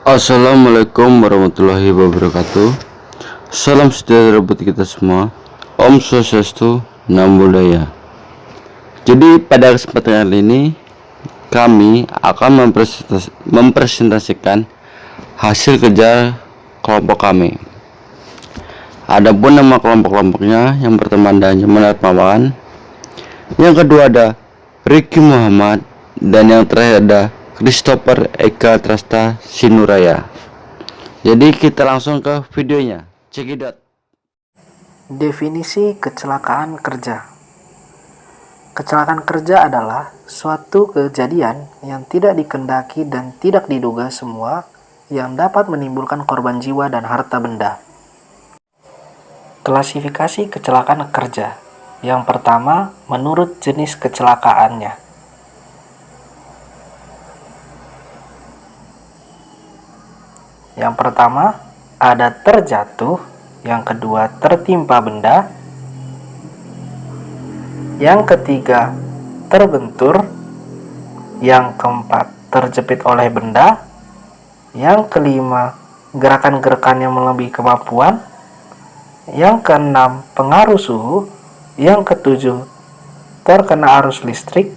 Assalamualaikum warahmatullahi wabarakatuh. Salam sejahtera buat kita semua. Om Swastiastu, Namo Buddhaya. Jadi pada kesempatan kali ini kami akan mempresentasikan hasil kerja kelompok kami. Adapun nama kelompok-kelompoknya, yang pertama ada Nyoman Atmawan, yang kedua ada Ricky Muhammad, dan yang terakhir ada Christopher Eka Trasta Sinuraya. Jadi kita langsung ke videonya. Cekidot. Definisi kecelakaan kerja. Kecelakaan kerja adalah suatu kejadian yang tidak dikehendaki dan tidak diduga semua yang dapat menimbulkan korban jiwa dan harta benda. Klasifikasi kecelakaan kerja. Yang pertama, menurut jenis kecelakaannya. Yang pertama, ada terjatuh. Yang kedua, tertimpa benda. Yang ketiga, terbentur. Yang keempat, terjepit oleh benda. Yang kelima, gerakan-gerakan yang melebihi kemampuan. Yang keenam, pengaruh suhu. Yang ketujuh, terkena arus listrik.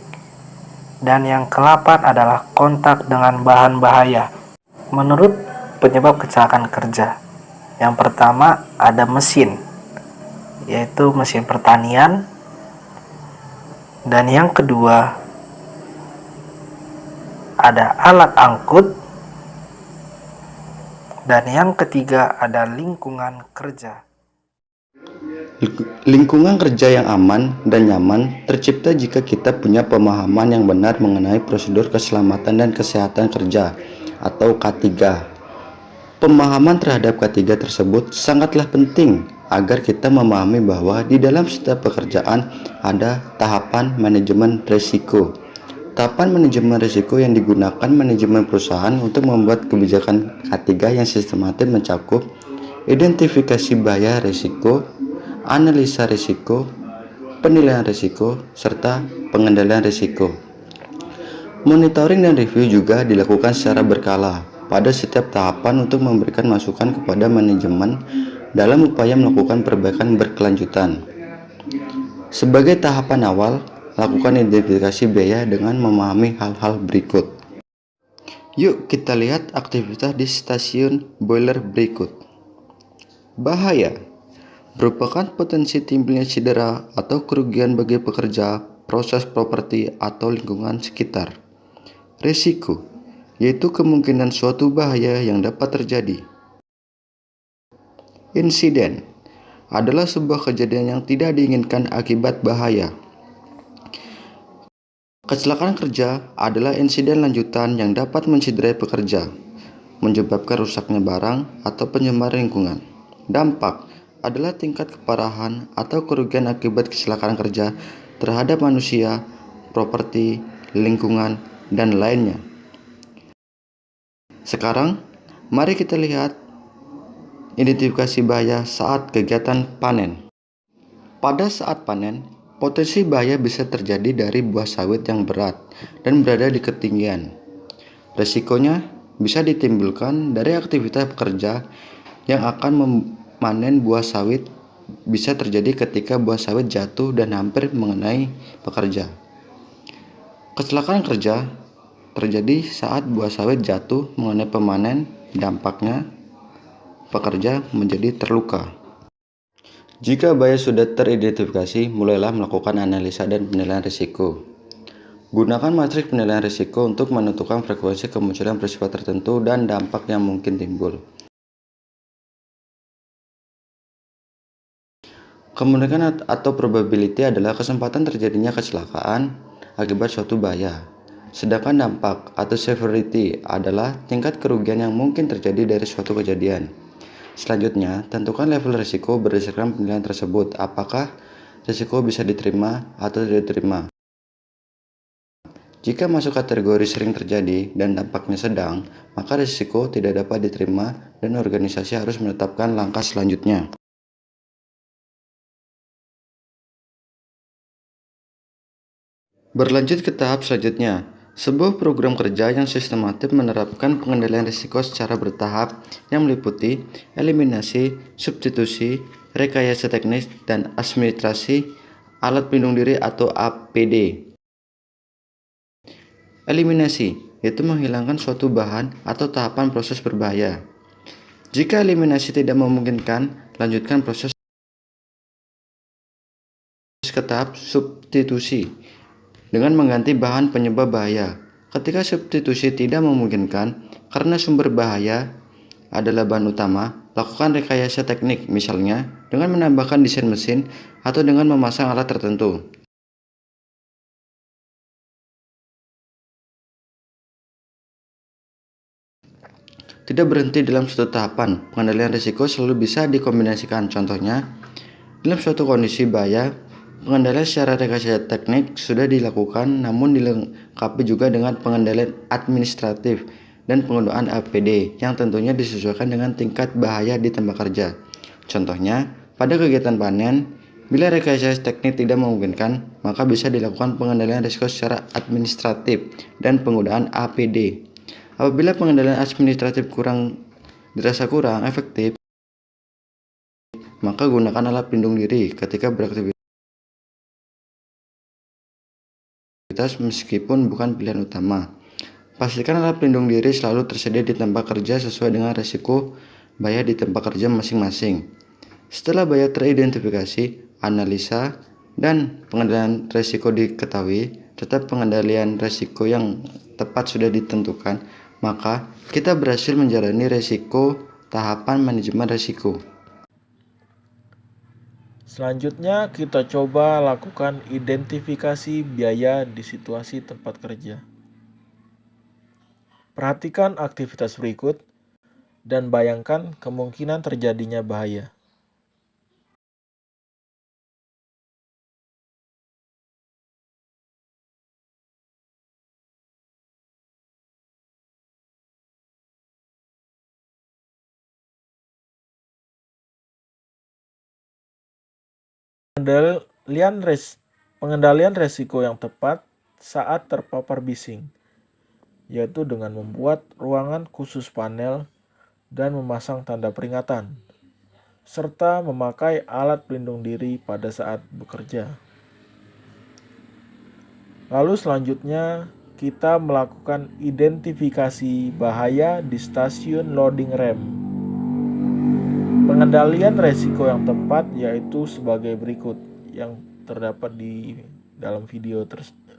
Dan yang ke-8 adalah kontak dengan bahan bahaya. Menurut penyebab kecelakaan kerja, yang pertama ada mesin, yaitu mesin pertanian. Dan yang kedua ada alat angkut. Dan yang ketiga ada lingkungan kerja. Lingkungan kerja yang aman dan nyaman tercipta jika kita punya pemahaman yang benar mengenai prosedur keselamatan dan kesehatan kerja atau K3. Pemahaman terhadap K3 tersebut sangatlah penting agar kita memahami bahwa di dalam setiap pekerjaan ada tahapan manajemen risiko. Tahapan manajemen risiko yang digunakan manajemen perusahaan untuk membuat kebijakan K3 yang sistematis mencakup identifikasi bahaya risiko, analisa risiko, penilaian risiko, serta pengendalian risiko. Monitoring dan review juga dilakukan secara berkala pada setiap tahapan untuk memberikan masukan kepada manajemen dalam upaya melakukan perbaikan berkelanjutan. Sebagai tahapan awal, lakukan identifikasi biaya dengan memahami hal-hal berikut. Yuk kita lihat aktivitas di stasiun boiler berikut. Bahaya merupakan potensi timbulnya cedera atau kerugian bagi pekerja, proses properti, atau lingkungan sekitar. Risiko, yaitu kemungkinan suatu bahaya yang dapat terjadi. Insiden adalah sebuah kejadian yang tidak diinginkan akibat bahaya. Kecelakaan kerja adalah insiden lanjutan yang dapat mencederai pekerja, menyebabkan rusaknya barang atau pencemaran lingkungan. Dampak adalah tingkat keparahan atau kerugian akibat kecelakaan kerja terhadap manusia, properti, lingkungan, dan lainnya. Sekarang, mari kita lihat identifikasi bahaya saat kegiatan panen. Pada saat panen, potensi bahaya bisa terjadi dari buah sawit yang berat dan berada di ketinggian. Resikonya bisa ditimbulkan dari aktivitas pekerja yang akan memanen buah sawit. Bisa terjadi ketika buah sawit jatuh dan hampir mengenai pekerja. Kecelakaan kerja terjadi saat buah sawit jatuh mengenai pemanen. Dampaknya pekerja menjadi terluka. Jika bahaya sudah teridentifikasi, mulailah melakukan analisa dan penilaian risiko. Gunakan matriks penilaian risiko untuk menentukan frekuensi kemunculan peristiwa tertentu dan dampak yang mungkin timbul. Kemungkinan atau probability adalah kesempatan terjadinya kecelakaan akibat suatu bahaya. Sedangkan dampak atau severity adalah tingkat kerugian yang mungkin terjadi dari suatu kejadian. Selanjutnya, tentukan level risiko berdasarkan penilaian tersebut. Apakah risiko bisa diterima atau tidak diterima? Jika masuk kategori sering terjadi dan dampaknya sedang, maka risiko tidak dapat diterima dan organisasi harus menetapkan langkah selanjutnya. Berlanjut ke tahap selanjutnya, Sebuah program kerja yang sistematis menerapkan pengendalian risiko secara bertahap yang meliputi eliminasi, substitusi, rekayasa teknis, dan administrasi alat pelindung diri atau APD. Eliminasi yaitu menghilangkan suatu bahan atau tahapan proses berbahaya. Jika eliminasi tidak memungkinkan, lanjutkan proses ke tahap substitusi dengan mengganti bahan penyebab bahaya. Ketika substitusi tidak memungkinkan karena sumber bahaya adalah bahan utama, lakukan rekayasa teknik, misalnya dengan menambahkan desain mesin atau dengan memasang alat tertentu. Tidak berhenti dalam suatu tahapan, pengendalian risiko selalu bisa dikombinasikan. Contohnya, dalam suatu kondisi bahaya, pengendalian secara rekayasa teknik sudah dilakukan, namun dilengkapi juga dengan pengendalian administratif dan penggunaan APD yang tentunya disesuaikan dengan tingkat bahaya di tempat kerja. Contohnya, pada kegiatan panen, bila rekayasa teknik tidak memungkinkan, maka bisa dilakukan pengendalian risiko secara administratif dan penggunaan APD. Apabila pengendalian administratif dirasa kurang efektif, maka gunakan alat pelindung diri ketika beraktivitas meskipun bukan pilihan utama. Pastikan alat pelindung diri selalu tersedia di tempat kerja sesuai dengan risiko bahaya di tempat kerja masing-masing. Setelah bahaya teridentifikasi, analisa, dan pengendalian risiko diketahui, serta pengendalian risiko yang tepat sudah ditentukan, maka kita berhasil menjalani risiko tahapan manajemen risiko. Selanjutnya kita coba lakukan identifikasi biaya di situasi tempat kerja. Perhatikan aktivitas berikut dan bayangkan kemungkinan terjadinya bahaya. Pengendalian resiko yang tepat saat terpapar bising, yaitu dengan membuat ruangan khusus panel dan memasang tanda peringatan, serta memakai alat pelindung diri pada saat bekerja. Lalu selanjutnya kita melakukan identifikasi bahaya di stasiun loading rem. Pengendalian resiko yang tepat yaitu sebagai berikut yang terdapat di dalam video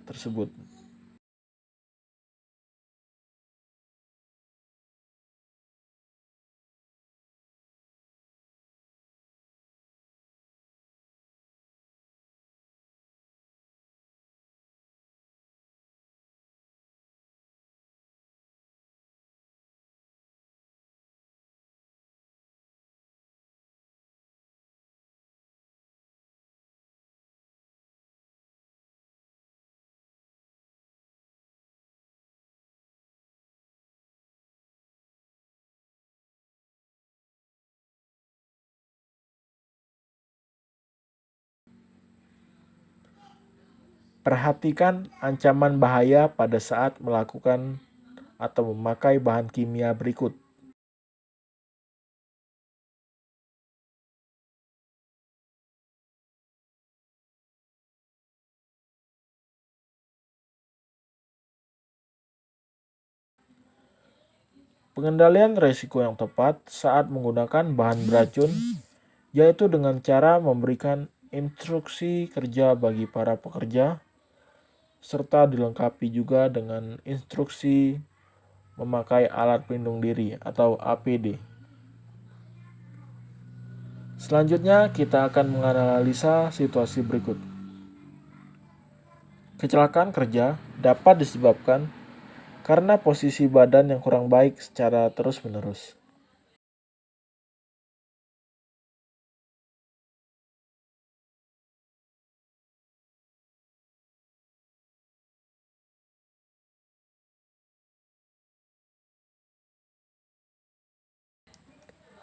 tersebut. Perhatikan ancaman bahaya pada saat melakukan atau memakai bahan kimia berikut. Pengendalian risiko yang tepat saat menggunakan bahan beracun, yaitu dengan cara memberikan instruksi kerja bagi para pekerja, serta dilengkapi juga dengan instruksi memakai alat pelindung diri atau APD. Selanjutnya kita akan menganalisa situasi berikut. Kecelakaan kerja dapat disebabkan karena posisi badan yang kurang baik secara terus-menerus.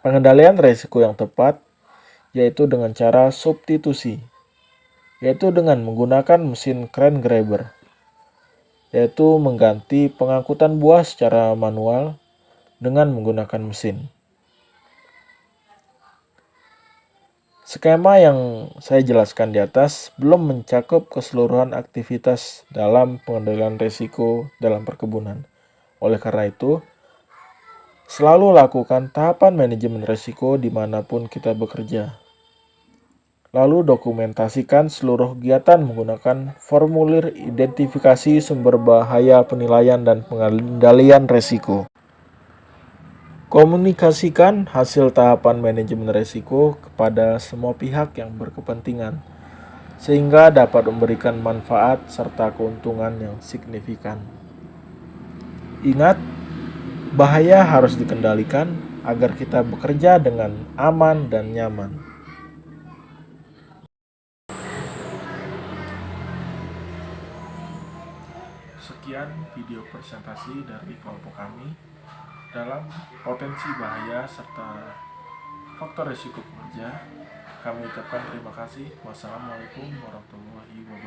Pengendalian risiko yang tepat yaitu dengan cara substitusi, yaitu dengan menggunakan mesin crane grabber. yaitu mengganti pengangkutan buah secara manual dengan menggunakan mesin. Skema yang saya jelaskan di atas belum mencakup keseluruhan aktivitas dalam pengendalian risiko dalam perkebunan. Oleh karena itu, selalu lakukan tahapan manajemen risiko dimanapun kita bekerja. Lalu dokumentasikan seluruh kegiatan menggunakan formulir identifikasi sumber bahaya, penilaian, dan pengendalian risiko. Komunikasikan hasil tahapan manajemen risiko kepada semua pihak yang berkepentingan, sehingga dapat memberikan manfaat serta keuntungan yang signifikan. Ingat, bahaya harus dikendalikan agar kita bekerja dengan aman dan nyaman. Sekian video presentasi dari kelompok kami dalam potensi bahaya serta faktor risiko kerja. Kami ucapkan terima kasih. Wassalamualaikum warahmatullahi wabarakatuh.